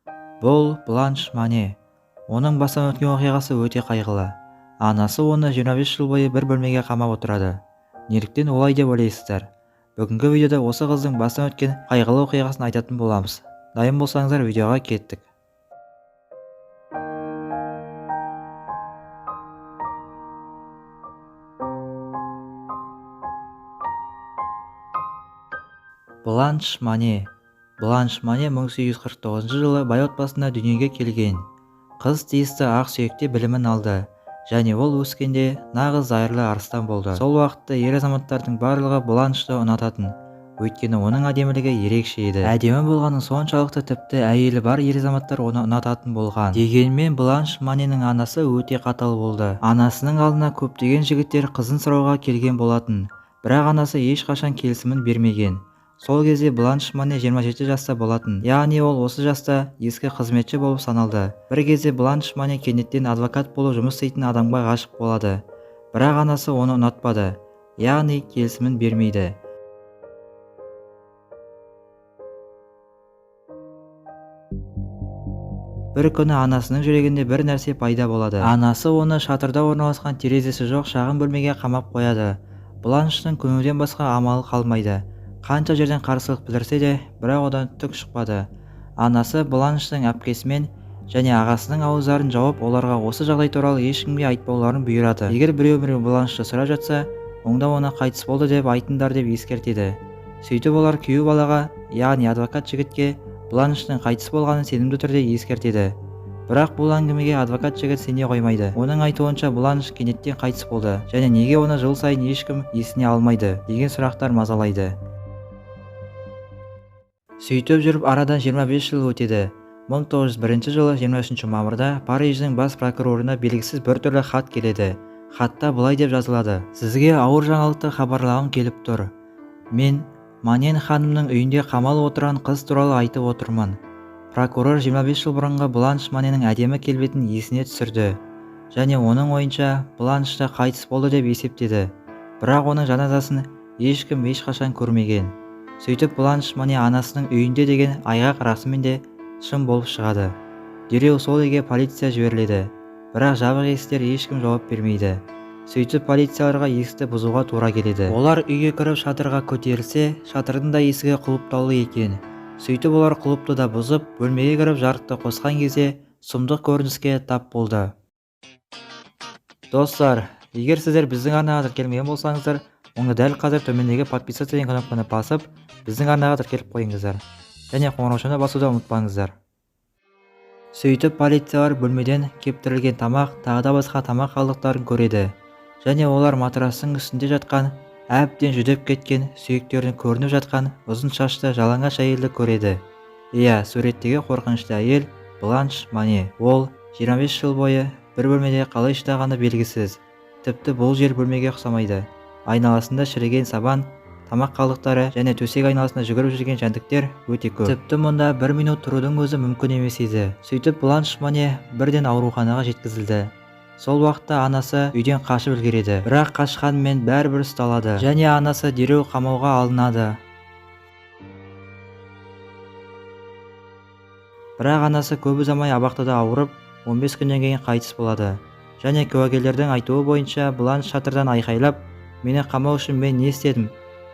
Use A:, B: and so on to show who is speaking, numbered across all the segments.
A: Бұл Бланш Мане. Оның бастан өткен оқиғасы өте қайғылы. Анасы оны 25 жыл бойы бір бөлмеге қамап отырады. Неліктен олай деп ойлайсыздар? Бүгінгі видеода осы қыздың бастан өткен қайғылы оқиғасын айтатын боламыз. Дайын болсаңыздар видеоға кеттік. Бланш Мане. Бланш Мане 1849 жылы бай отбасында дүниеге келген. Қыз тиісті ақ сүйекте білімін алды, және ол өскенде нағыз зайырлы арыстан болды. Сол уақытта ер азаматтардың барлығы Бланшты ұнататын, өйткені оның әдемілігі ерекше еді. Әдемі болғаны соншалықты тіпті әйелі бар ер азаматтар оны ұнататын болған. Дегенмен Бланш Маненің анасы өте қатал болды. Анасының алдына көптеген жігіттер қызын сұрауға келген болатын, бірақ анасы ешқашан келісімін бермеген. Сол кезде Бланш Мане 27 жаста болатын, яғни ол осы жаста ескі қызметші болып саналды. Бір кезде Бланш Мане кенеттен адвокат болып жұмыс істейтін адамға ғашық болады, бірақ анасы оны ұнатпады, яғни келісімін бермейді. Бір күні анасының жүрегінде бір нәрсе пайда болады. Анасы оны шатырда орналасқан терезесі жоқ шағын бөлмеге қамап қояды. Бланштың көнуден басқа амалы қалмайды. Қанша жерден қарсылық білдірсе де, бірақ одан түк шықпады. Анасы Бланштың әпкесімен және ағасының ауыздарын жауып, оларға осы жағдай туралы ешкімге айтпауларын бұйырады. Егер біреу Бланшты сұрап жатса, онда оны қайтыс болды деп айтыңдар деп ескертеді. Сөйтіп олар күйеу балаға, яғни адвокат жігітке Бланштың қайтыс болғанын сенімді түрде ескертеді. Бірақ бұл әңгімеге адвокат жігіт сене қоймайды. Оның айтуынша Бланш кенеттен қайтыс болды, және неге оны жыл сайын ешкім есіне алмайды деген сұрақтар мазалайды. Сөйтіп жүріп арадан 25 жыл өтеді. 1901 жылы 23 мамырда Париждің бас прокурорына белгісіз бір түрлі хат келеді. Хатта былай деп жазылады: сізге ауыр жаңалықты хабарлағым келіп тұр. Мен Манен ханымның үйінде қамалып отырған қыз туралы айтып отырмын. Прокурор 25 жыл бұрынғы Бланш Маненің әдемі келбетін есіне түсірді, және оның ойынша Бланшты қайтыс болды деп есептеді. Бірақ оның жаназасын ешкім ешқашан көрмеген. Сөйтіп Бланш Мане анасының үйінде деген айғақ расымен де шын болып шығады. Дереу сол үйге полиция жіберіледі, бірақ жабық есіктер ешкім жауап бермейді. Сөйтіп полицияларға есікті бұзуға тура келеді. Олар үйге кіріп шатырға көтерілсе, шатырдың да есігі құлыптаулы екен. Сөйтіп олар құлыпты да бұзып, бөлмеге кіріп жарықты қосқан кезде сұмдық көрініске тап болды. Достар, егер сіздер біздің арнаға тіркелмеген болсаңыздар, онда дәл қазір төмендегі подписаться деген кнопканы басып, біздің арнаға тіркеліп қойыңыздар. Және қоңыраушаны басуды ұмытпаңыздар. Сөйтіп полициялар бөлмеден кептірілген тамақ, тағы да басқа тамақ қалдықтарын көреді. Және олар матрастың үстінде жатқан, әбден жүдеп кеткен, сүйектерінің көрініп жатқан ұзын шашты жалаңаш әйелді көреді. Иә, суреттегі қорқынышты әйел Бланш Мане. Ол 25 жыл бойы бір бөлмеде қалай шыдағаны белгісіз. Тіпті бұл жер бөлмеге ұқсамайды. Айналасында шіріген сабан, тамақ қалдықтары және төсек айналасында жүгіріп жүрген жәндіктер өте көп. Тіпті мұнда 1 минут тұрудың өзі мүмкін емес еді. Сөйтіп Бланш Мане бірден ауруханаға жеткізілді. Сол уақытта анасы үйден қашып үлгереді, бірақ қашқанымен бәрібір ұсталады, және анасы дереу қамауға алынады. Бірақ анасы көп ұзамай абақтыда ауырып, 15 күннен кейін қайтыс болады. Және куәгерлердің айтуы бойынша Бланш шатырдан айқайлап, мені қамау үшін мен не істедім?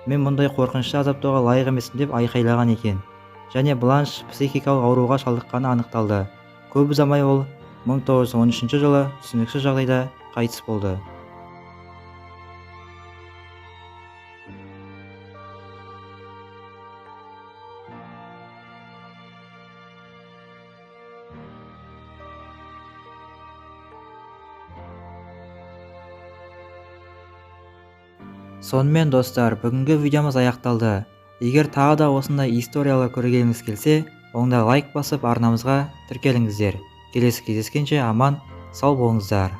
A: Мен мұндай қорқынышты азаптауға лайық емеспін деп айқайлаған екен. Және Бланш психикалық ауруға шалдыққаны анықталды. Көп ұзамай ол 1913 жылы түсініксіз жағдайда қайтыс болды. Сонымен достар, бүгінгі видеомыз аяқталды. Егер тағы да осындай историялар көргіңіз келсе, онда лайк басып арнамызға тіркеліңіздер. Келесі кездескенше аман, сау болыңыздар.